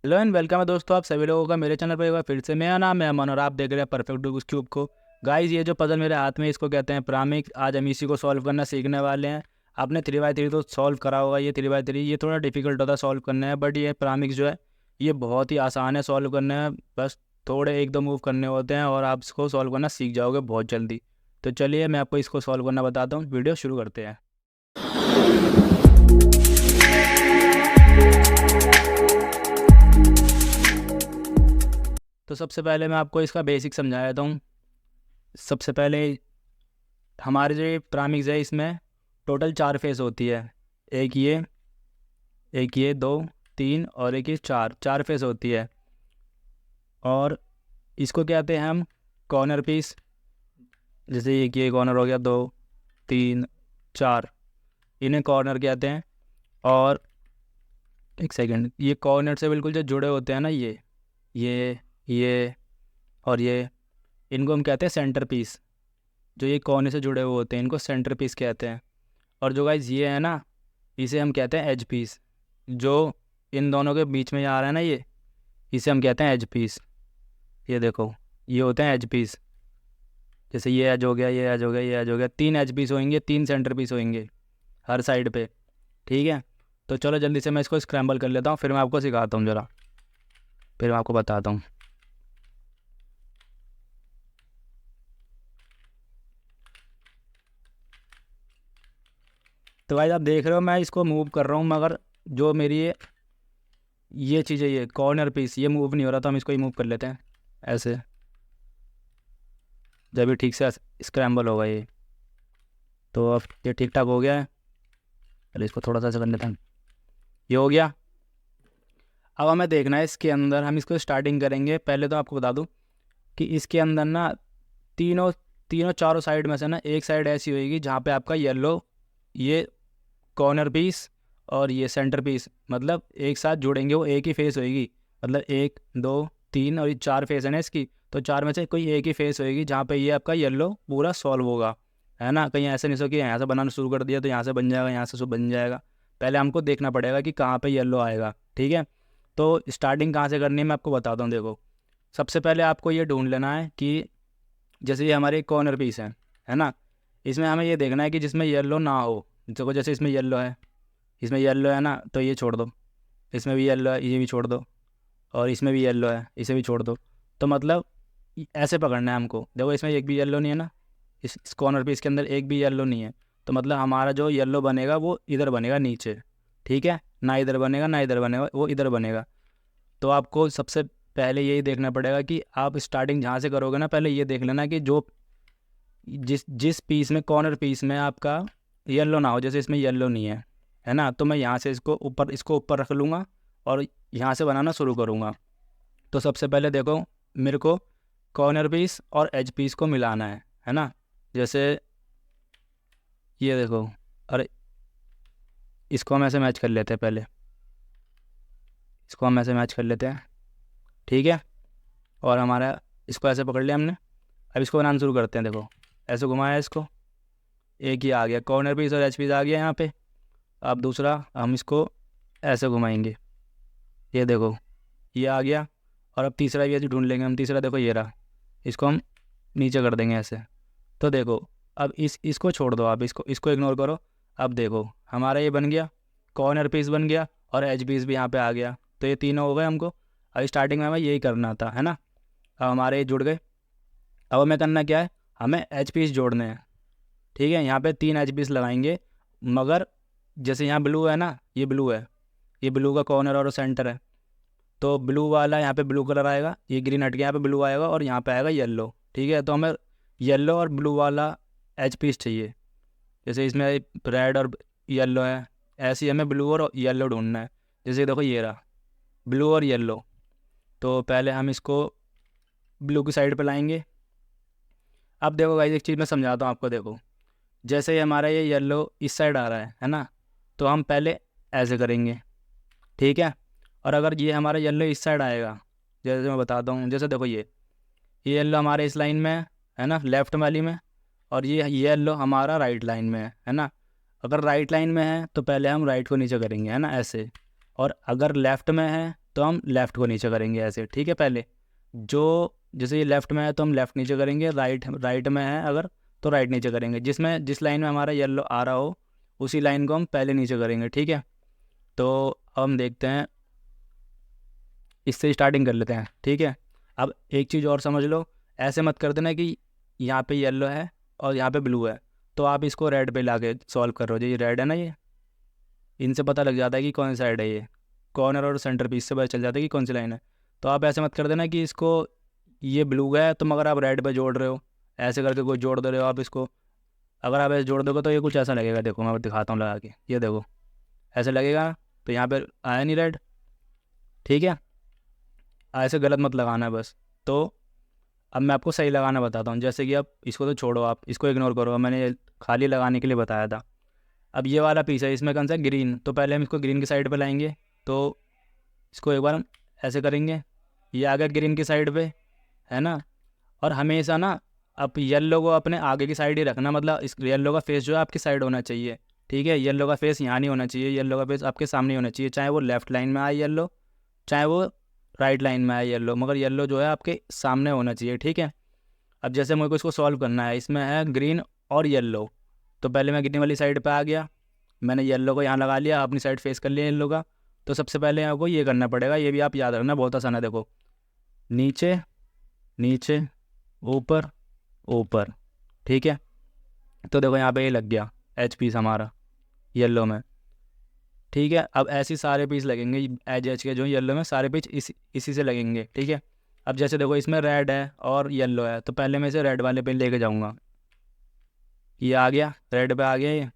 Hello and welcome है दोस्तों, आप सभी लोगों का मेरे चैनल पर एक बार फिर से। मेरा नाम है अमन और आप देख रहे हैं परफेक्ट रूबिक्स क्यूब को। गाइस, ये जो पजल मेरे हाथ में इसको कहते हैं पिरामिड। आज हम इसी को सॉल्व करना सीखने वाले हैं। आपने 3x3 तो सॉल्व करा होगा। ये 3x3 ये थोड़ा डिफिकल्ट होता है सॉल्व करना है, बट ये पिरामिड जो है ये बहुत ही आसान है सॉल्व करना है। बस थोड़े एक दो मूव करने होते हैं और आप इसको सॉल्व करना सीख जाओगे बहुत जल्दी। तो चलिए मैं आपको इसको सॉल्व करना बताता हूँ। वीडियो शुरू करते हैं। तो सबसे पहले मैं आपको इसका बेसिक समझा देता हूँ। सबसे पहले हमारे जो ये पिरामिड्स है इसमें टोटल 4 फेस होती है। एक ये 2 3 और एक ये 4 फेस होती है। और इसको कहते हैं हम कॉर्नर पीस। जैसे एक ये कॉर्नर हो गया, 2 3 4, इन्हें कॉर्नर कहते हैं। और एक सेकंड, ये कॉर्नर से बिल्कुल जो जुड़े होते हैं ना, ये और ये, इनको हम कहते हैं सेंटर पीस। जो ये कॉर्नर से जुड़े हुए होते हैं इनको सेंटर पीस कहते हैं। और जो गाइज ये है ना, इसे हम कहते हैं एज पीस। जो इन दोनों के बीच में आ रहा है ना, ये इसे हम कहते हैं एज पीस। ये देखो, ये होते हैं एज पीस। जैसे ये एज हो गया, ये एज हो गया, ये एज हो गया। 3 एज पीस होंगे, 3 सेंटर पीस होंगे हर साइड पे। ठीक है, तो चलो जल्दी से मैं इसको स्क्रैम्बल कर लेता हूँ, फिर मैं आपको सिखाता हूँ ज़रा, फिर मैं आपको बताता हूँ। तो गाइज आप देख रहे हो मैं इसको मूव कर रहा हूँ, मगर जो मेरी ये चीज़ है, ये कॉर्नर पीस ये मूव नहीं हो रहा। तो हम इसको ही मूव कर लेते हैं ऐसे, जब ये ठीक से स्क्रैम्बल होगा ये। तो अब ये ठीक ठाक हो गया है। चलो इसको थोड़ा सा ऐसे कर लेते हैं। ये हो गया। अब हमें देखना है इसके अंदर, हम इसको स्टार्टिंग करेंगे। पहले तो आपको बता दूं कि इसके अंदर ना तीनों तीनों चारों साइड में से ना एक साइड ऐसी होगी जहाँ पे आपका येलो, ये कॉर्नर पीस और ये सेंटर पीस मतलब एक साथ जुड़ेंगे। वो एक ही फेस होएगी, मतलब 1 2 3 और ये 4 फेस है ना इसकी। तो 4 में से कोई एक ही फेस होएगी जहाँ पे ये आपका येलो पूरा सॉल्व होगा, है ना। कहीं ऐसे नहीं सो कि यहाँ से बनाना शुरू कर दिया तो यहाँ से बन जाएगा, यहाँ से बन जाएगा। पहले हमको देखना पड़ेगा कि कहाँ पे येलो आएगा। ठीक है, तो स्टार्टिंग कहाँ से करनी है मैं आपको बताता हूँ। देखो, सबसे पहले आपको ये ढूंढ लेना है कि जैसे ये हमारे कॉर्नर पीस है ना। इसमें हमें ये देखना है कि जिसमें येलो ना हो। देखो जैसे इसमें येलो है, इसमें येलो है ना, तो ये छोड़ दो। इसमें भी येलो है, ये भी छोड़ दो। और इसमें भी येलो है, इसे भी छोड़ दो। तो मतलब ऐसे पकड़ना है हमको। देखो इसमें एक भी येलो नहीं है ना, इस कॉर्नर पीस के अंदर एक भी येलो नहीं है। तो मतलब हमारा जो येलो बनेगा वो इधर बनेगा नीचे। ठीक है, ना इधर बनेगा ना इधर बनेगा, वो इधर बनेगा। तो आपको सबसे पहले यही देखना पड़ेगा कि आप स्टार्टिंग जहाँ से करोगे ना, पहले ये देख लेना कि जो जिस जिस पीस में, कॉर्नर पीस में आपका येलो ना हो। जैसे इसमें येलो नहीं है ना, तो मैं यहाँ से इसको ऊपर रख लूँगा और यहाँ से बनाना शुरू करूँगा। तो सबसे पहले देखो, मेरे को कॉर्नर पीस और एज पीस को मिलाना है ना। जैसे ये देखो, अरे इसको हम ऐसे मैच कर लेते हैं। पहले इसको हम ऐसे मैच कर लेते हैं, ठीक है। और हमारा इसको ऐसे पकड़ लिया हमने। अब इसको बनाना शुरू करते हैं। देखो ऐसे घुमाया इसको, एक ही आ गया कॉर्नर पीस और एच पीस आ गया यहाँ पे। अब दूसरा हम इसको ऐसे घुमाएंगे, ये देखो ये आ गया। और अब तीसरा भी ऐसे ढूंढ लेंगे हम। तीसरा देखो ये रहा, इसको हम नीचे कर देंगे ऐसे। तो देखो अब इसको छोड़ दो, आप इसको इसको इग्नोर करो। अब देखो हमारा ये बन गया, कॉर्नर पीस बन गया और एच पीस भी यहाँ पे आ गया। तो ये तीनों हो गए हमको। अब स्टार्टिंग में हमें यही करना था, है ना। अब हमारे ये जुड़ गए। अब हमें करना क्या है, हमें एच पीस जोड़ने हैं। ठीक है, यहाँ पे 3 एच पीस लगाएंगे। मगर जैसे यहाँ ब्लू है ना, ये ब्लू है, ये ब्लू का कॉर्नर और सेंटर है। तो ब्लू वाला यहाँ पे ब्लू कलर आएगा, ये ग्रीन हट के यहाँ पे ब्लू आएगा और यहाँ पे आएगा येलो। ठीक है, तो हमें येलो और ब्लू वाला एच पीस चाहिए। जैसे इसमें रेड और येलो है, ऐसे ही हमें ब्लू और येलो ढूंढना है। जैसे देखो ये रहा ब्लू और येलो। तो पहले हम इसको ब्लू की साइड पे लाएंगे। अब देखो गाइस, एक चीज़ मैं समझाता हूँ आपको। देखो जैसे ही हमारा ये येलो इस साइड आ रहा है ना, तो हम पहले ऐसे करेंगे, ठीक है। और अगर ये हमारा येलो इस साइड आएगा, जैसे मैं बताता हूँ। जैसे देखो ये येलो हमारे इस लाइन में है ना, लेफ्ट वाली में। और ये येलो हमारा राइट लाइन में है ना। अगर राइट लाइन में है तो पहले हम राइट को नीचे करेंगे, है ना, ऐसे। और अगर लेफ़्ट में है तो हम लेफ़्ट को नीचे करेंगे ऐसे, ठीक है। पहले जो जैसे ये लेफ़्ट में है तो हम लेफ़्ट नीचे करेंगे, राइट में है अगर तो राइट नीचे करेंगे, जिस लाइन में हमारा येलो आ रहा हो उसी लाइन को हम पहले नीचे करेंगे, ठीक है। तो अब हम देखते हैं, इससे स्टार्टिंग कर लेते हैं, ठीक है। अब एक चीज़ और समझ लो, ऐसे मत कर देना कि यहाँ पे येलो है और यहाँ पे ब्लू है तो आप इसको रेड पे ला के सॉल्व कर रहे हो। ये रेड है ना, ये इनसे पता लग जाता है कि कौन सी साइड है, ये कॉर्नर और सेंटर पीस से पता चल जाता है कि कौन सी लाइन है। तो आप ऐसे मत कर देना कि इसको ये ब्लू है तो मगर आप रेड पे जोड़ रहे हो, ऐसे करके कोई जोड़ दे रहे हो आप इसको। अगर आप ऐसे जोड़ दोगे तो ये कुछ ऐसा लगेगा, देखो मैं दिखाता हूँ लगा के, ये देखो ऐसे लगेगा ना, तो यहाँ पे आया नहीं रेड, ठीक है। ऐसे गलत मत लगाना है बस। तो अब मैं आपको सही लगाना बताता हूँ, जैसे कि अब इसको तो छोड़ो, आप इसको इग्नोर करो, मैंने ये खाली लगाने के लिए बताया था। अब ये वाला पीस है, इसमें कौन सा ग्रीन, तो पहले हम इसको ग्रीन की साइड पे लाएंगे। तो इसको एक बार हम ऐसे करेंगे, ये आ गया ग्रीन की साइड पे, है ना। और हमेशा ना अब येलो को अपने आगे की साइड ही रखना, मतलब इस येलो का फेस जो है आपकी साइड होना चाहिए, ठीक है। येलो का फेस यहाँ नहीं होना चाहिए, येलो का फेस आपके सामने होना चाहिए, चाहे वो लेफ्ट लाइन में आए येलो, चाहे वो राइट लाइन में आए येलो, मगर येलो जो है आपके सामने होना चाहिए, ठीक है। अब जैसे मेरे को इसको सॉल्व करना है, इसमें है ग्रीन और येलो, तो पहले मैं ग्रीन वाली साइड पे आ गया, मैंने येलो को यहाँ लगा लिया, अपनी साइड फेस कर लिया येलो का। तो सबसे पहले आपको ये करना पड़ेगा, ये भी आप याद रखना, बहुत आसान है। देखो नीचे नीचे ऊपर ऊपर, ठीक है। तो देखो यहाँ पे ये लग गया एच पीस हमारा येलो में, ठीक है। अब ऐसे सारे पीस लगेंगे एच एच के जो येलो में सारे पीस इसी से लगेंगे, ठीक है। अब जैसे देखो इसमें रेड है और येलो है, तो पहले मैं इसे रेड वाले पे लेके जाऊँगा, ये आ गया रेड पे आ गया ये,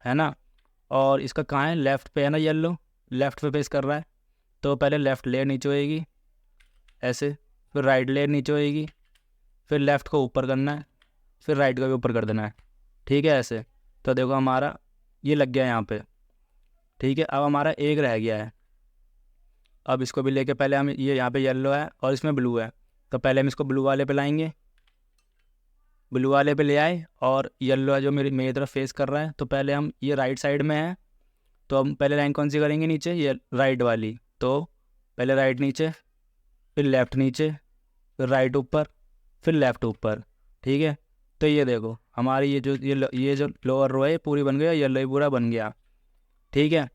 है ना। और इसका कहाँ है, लेफ़्ट पे है ना येलो, लेफ़्ट पे फेस कर रहा है, तो पहले लेफ़्ट लेयर नीचे होएगी ऐसे, फिर राइट लेयर नीचे होएगी, फिर लेफ़्ट को ऊपर करना है, फिर राइट को भी ऊपर कर देना है, ठीक है ऐसे। तो देखो हमारा ये लग गया यहाँ पे, ठीक है। अब हमारा एक रह गया है, अब इसको भी लेके पहले हम ये यहाँ पे येलो है और इसमें ब्लू है, तो पहले हम इसको ब्लू वाले पे लाएंगे, ब्लू वाले पे ले आए, और येलो है जो मेरी तरफ फेस कर रहा है, तो पहले हम ये राइट साइड में है, तो हम पहले लाइन कौन सी करेंगे नीचे, ये राइट वाली। तो पहले राइट नीचे, फिर लेफ़्ट नीचे, फिर राइट ऊपर, फिर लेफ़्ट ऊपर, ठीक है। तो ये देखो हमारी ये जो लोअर रो है ये पूरी बन गई, येलो ही पूरा बन गया, ठीक है।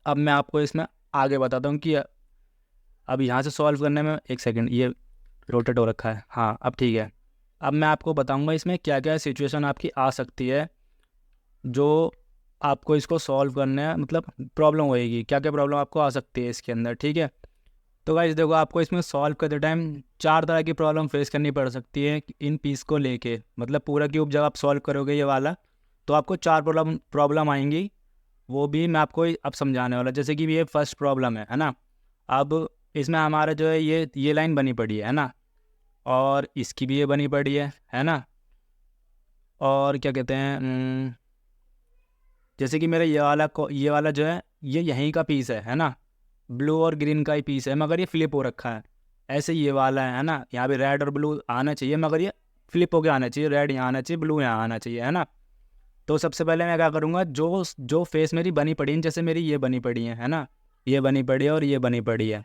अब मैं आपको इसमें आगे बताता हूँ कि अब यहाँ से सॉल्व करने में, एक सेकंड ये रोटेट हो रखा है, हाँ अब ठीक है। अब मैं आपको बताऊँगा इसमें क्या क्या सिचुएशन आपकी आ सकती है जो आपको इसको सॉल्व करने है, मतलब प्रॉब्लम होएगी, क्या क्या प्रॉब्लम आपको आ सकती है इसके अंदर, ठीक है। तो गाइस देखो आपको इसमें सॉल्व करते टाइम 4 तरह की प्रॉब्लम फेस करनी पड़ सकती है इन पीस को लेके, मतलब पूरा क्यूब जब आप सॉल्व करोगे ये वाला, तो आपको 4 प्रॉब्लम आएंगी, वो भी मैं आपको अब समझाने वाला। जैसे कि ये फर्स्ट प्रॉब्लम है ना। अब इसमें हमारा जो है ये लाइन बनी पड़ी है ना, और इसकी भी ये बनी पड़ी है ना। और क्या कहते हैं, जैसे कि मेरा ये वाला जो है ये यहीं का पीस है ना, ब्लू और ग्रीन का ही पीस है, मगर ये फ्लिप हो रखा है। ऐसे ये वाला है ना, यहाँ पे रेड और ब्लू आना चाहिए, मगर ये फ्लिप होके आना चाहिए, रेड यहाँ आना चाहिए, ब्लू यहाँ आना चाहिए, है ना। तो सबसे पहले मैं क्या करूँगा, जो जो फेस मेरी बनी पड़ी है, जैसे मेरी ये बनी पड़ी है ना, ये बनी पड़ी है और ये बनी पड़ी है,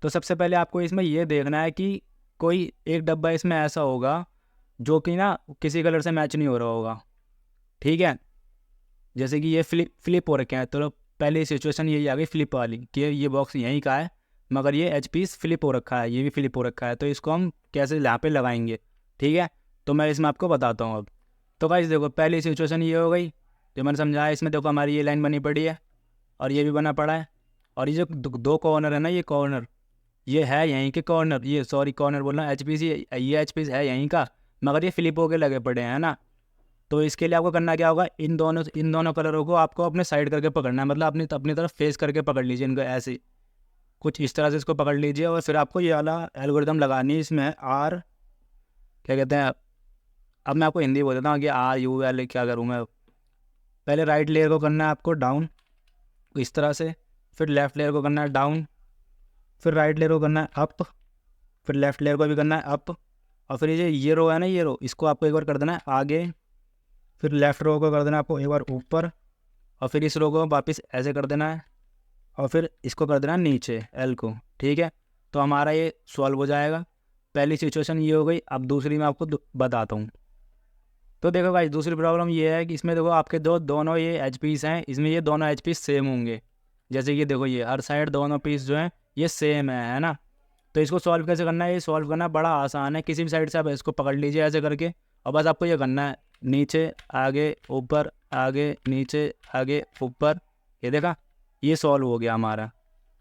तो सबसे पहले आपको इसमें ये देखना है कि कोई एक डब्बा इसमें ऐसा होगा जो कि ना किसी कलर से मैच नहीं हो रहा होगा, ठीक है। जैसे कि ये फ्लिप हो रखे हैं, तो पहले सिचुएशन यही आ गई फ्लिप वाली कि ये बॉक्स यहीं का है, मगर ये एच पीस फ्लिप हो रखा है, ये भी फ्लिप हो रखा है, तो इसको हम कैसे यहाँ पे लगाएंगे, ठीक है। तो मैं इसमें आपको बताता हूँ अब। तो गाइस देखो पहली सिचुएशन ये हो गई जो मैंने समझाया, इसमें देखो हमारी ये लाइन बनी पड़ी है और ये भी बना पड़ा है, और ये जो दो कॉर्नर है ना, ये कॉर्नर ये है यहीं के कॉर्नर, ये सॉरी कॉर्नर बोलना, एच पीस ये एच पीस है यहीं का, मगर ये फ्लिप होके लगे पड़े हैं ना। तो इसके लिए आपको करना क्या होगा, इन दोनों कलरों को आपको अपने साइड करके पकड़ना है, मतलब अपनी तरफ फेस करके पकड़ लीजिए इनको, ऐसे कुछ इस तरह से इसको पकड़ लीजिए, और फिर आपको ये वाला एल्गोरिथम लगानी है इसमें, आर क्या कहते हैं, अब मैं आपको हिंदी बोल देता हूँ कि आर यू एल क्या करूँ मैं। पहले राइट लेयर को करना है आपको डाउन इस तरह से, फिर लेफ़्ट लेयर को करना है डाउन, फिर राइट लेयर को करना है अप, फिर लेफ़्ट लेयर को भी करना है अप, और फिर ये रो है ना, ये रो इसको आपको एक बार कर देना है आगे, फिर लेफ़्ट रो को कर देना है आपको एक बार ऊपर, और फिर इस रो को वापस ऐसे कर देना है, और फिर इसको कर देना नीचे एल को, ठीक है। तो हमारा ये सॉल्व हो जाएगा। पहली सिचुएशन ये हो गई। अब दूसरी मैं आपको बताता हूँ। तो देखो भाई, दूसरी प्रॉब्लम ये है कि इसमें देखो आपके दोनों ये एच पीस हैं, इसमें ये दोनों एच पीस सेम होंगे। जैसे कि देखो ये हर साइड दोनों पीस जो हैं ये सेम है ना। तो इसको सॉल्व कैसे करना है? ये सॉल्व करना बड़ा आसान है। किसी भी साइड से आप इसको पकड़ लीजिए ऐसे करके, और बस आपको ये करना है नीचे आगे ऊपर आगे नीचे आगे ऊपर। ये देखा, ये सॉल्व हो गया हमारा।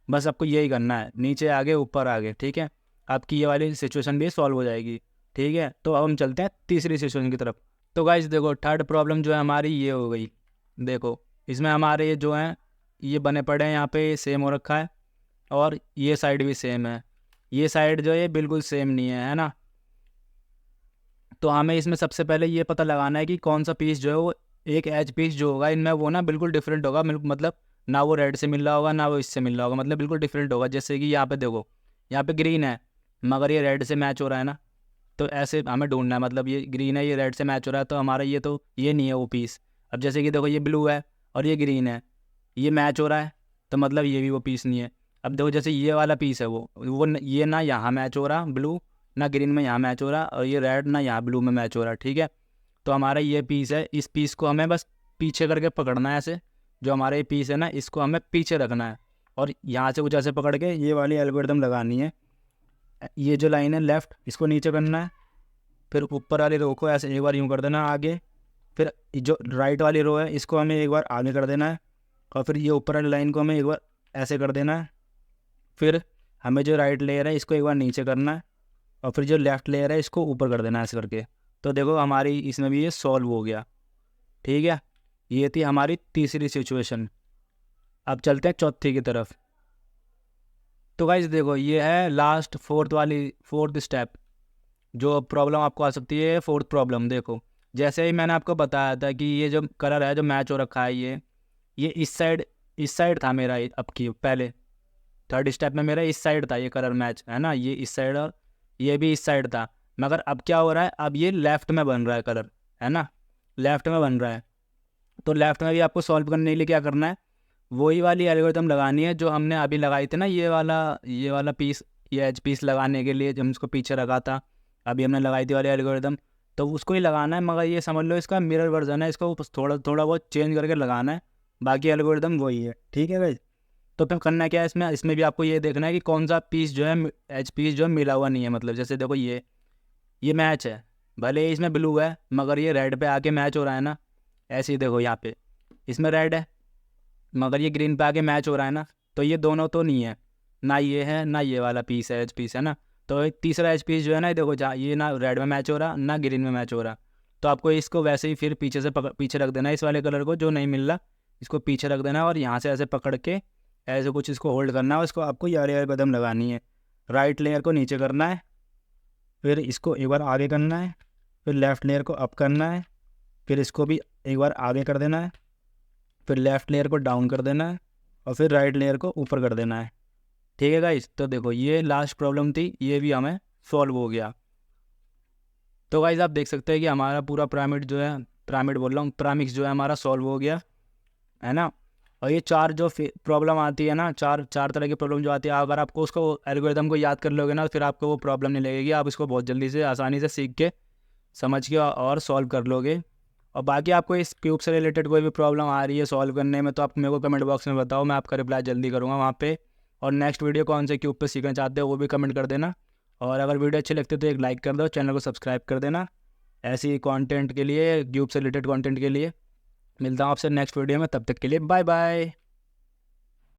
बस आपको यही करना है, नीचे आगे ऊपर आगे, ठीक है। आपकी ये वाली सिचुएशन भी सॉल्व हो जाएगी, ठीक है। तो अब हम चलते हैं तीसरी सिचुएशन की तरफ। तो गाइस देखो, थर्ड प्रॉब्लम जो है हमारी ये हो गई। देखो इसमें हमारे ये जो हैं ये बने पड़े हैं, यहाँ पे सेम हो रखा है, और ये साइड भी सेम है। ये साइड जो है बिल्कुल सेम नहीं है ना। तो हमें इसमें सबसे पहले ये पता लगाना है कि कौन सा पीस जो है वो एक एज पीस जो होगा इनमें वो ना बिल्कुल डिफरेंट होगा। मतलब ना वो रेड से मिल रहा होगा ना वो इससे मिल रहा होगा, मतलब बिल्कुल डिफरेंट होगा। जैसे कि यहाँ पे देखो, यहाँ पे ग्रीन है मगर ये रेड से मैच हो रहा है ना। तो ऐसे हमें ढूंढना है, मतलब ये ग्रीन है ये रेड से मैच हो रहा है, तो हमारा ये तो ये नहीं है वो पीस। अब जैसे कि देखो ये ब्लू है और ये ग्रीन है, ये मैच हो रहा है, तो मतलब ये भी वो पीस नहीं है। अब देखो जैसे ये वाला पीस है ये ना यहाँ मैच हो रहा ब्लू, ना ग्रीन में यहाँ मैच हो रहा, और ये रेड ना यहाँ ब्लू में मैच हो रहा, ठीक है। तो हमारा ये पीस है, इस पीस को हमें बस पीछे करके पकड़ना है ऐसे। जो हमारा ये पीस है ना इसको हमें पीछे रखना है, और यहाँ से कुछ ऐसे पकड़ के ये वाली एल्गोरिदम लगानी है। ये जो लाइन है लेफ़्ट, इसको नीचे करना है, फिर ऊपर वाली रो को ऐसे एक बार यूँ कर देना आगे, फिर जो राइट वाली रो है इसको हमें एक बार आगे कर देना है, और फिर ये ऊपर वाली लाइन को हमें एक बार ऐसे कर देना है। फिर हमें जो राइट लेयर है इसको एक बार नीचे करना है, और फिर जो लेफ़्ट लेयर है इसको ऊपर कर देना है ऐसे करके। तो देखो हमारी इसमें भी ये सॉल्व हो गया, ठीक है। ये थी हमारी तीसरी सिचुएशन। अब चलते हैं चौथी की तरफ। तो गाइस देखो ये है लास्ट फोर्थ स्टेप जो प्रॉब्लम आपको आ सकती है। फोर्थ प्रॉब्लम देखो, जैसे ही मैंने आपको बताया था कि ये जो कलर है जो मैच हो रखा है ये इस साइड था मेरा। अब की पहले थर्ड स्टेप में मेरा इस साइड था ये कलर मैच, है ना, ये इस साइड और ये भी इस साइड था। मगर अब क्या हो रहा है, अब ये लेफ़्ट में बन रहा है कलर, है ना, लेफ़्ट में बन रहा है। तो लेफ़्ट में भी आपको सॉल्व करने के लिए क्या करना है, वही वाली एल्गोरिथम लगानी है जो हमने अभी लगाई थी ना, ये वाला पीस, ये एज पीस लगाने के लिए जब हम इसको पीछे रखा था, अभी हमने लगाई थी वाली एल्गोरिथम, तो उसको ही लगाना है। मगर ये समझ लो इसका मिरर वर्जन है, इसको थोड़ा बहुत चेंज करके लगाना है, बाकी एल्गोरिथम वही है, ठीक है भाई। तो फिर करना क्या है इसमें भी आपको ये देखना है कि कौन सा पीस जो है एच पीस जो है मिला हुआ नहीं है। मतलब जैसे देखो ये मैच है, भले ही इसमें ब्लू है मगर ये रेड पे आके मैच हो रहा है ना। ऐसे ही देखो यहाँ पे इसमें रेड है मगर ये ग्रीन पे आके मैच हो रहा है ना। तो ये दोनों तो नहीं है, ना ये है ना ये वाला पीस है एच पीस, है ना। तो एक तीसरा एच पीस जो है ना, देखो जहाँ ये ना रेड में मैच हो रहा ना ग्रीन में मैच हो रहा, तो आपको इसको वैसे ही फिर पीछे से पीछे रख देना है। इस वाले कलर को जो नहीं मिल रहा इसको पीछे रख देना है, और यहाँ से ऐसे पकड़ के ऐसे कुछ इसको होल्ड करना है। इसको आपको यार कदम लगानी है, राइट लेयर को नीचे करना है, फिर इसको एक बार आगे करना है, फिर लेफ़्ट लेयर को अप करना है, फिर इसको भी एक बार आगे कर देना है, फिर लेफ़्ट लेयर को डाउन कर देना है, और फिर राइट लेयर को ऊपर कर देना है, ठीक है गाइस। तो देखो ये लास्ट प्रॉब्लम थी, ये भी हमें सॉल्व हो गया। तो गाइस आप देख सकते हैं कि हमारा पूरा पिरामिड जो है, पिरामिड बोल रहा हूँ, पिरामिड्स जो है हमारा सॉल्व हो गया, है ना। और ये चार जो प्रॉब्लम आती है ना, चार तरह की प्रॉब्लम जो आती है, अगर आपको उसको एल्गोरिथम को याद कर लोगे ना, फिर आपको वो प्रॉब्लम नहीं लगेगी। आप इसको बहुत जल्दी से आसानी से सीख के समझ के और सॉल्व कर लोगे। और बाकी आपको इस क्यूब से रिलेटेड कोई भी प्रॉब्लम आ रही है सॉल्व करने में, तो आप मेरे को कमेंट बॉक्स में बताओ, मैं आपका रिप्लाई जल्दी करूँगा वहाँ पे। और नेक्स्ट वीडियो कौन से क्यूब पे सीखना चाहते हो वो भी कमेंट कर देना। और अगर वीडियो अच्छी लगती है तो एक लाइक कर दो, चैनल को सब्सक्राइब कर देना ऐसी कंटेंट के लिए, क्यूब से रिलेटेड कंटेंट के लिए। मिलता हूँ आपसे नेक्स्ट वीडियो में, तब तक के लिए बाय बाय।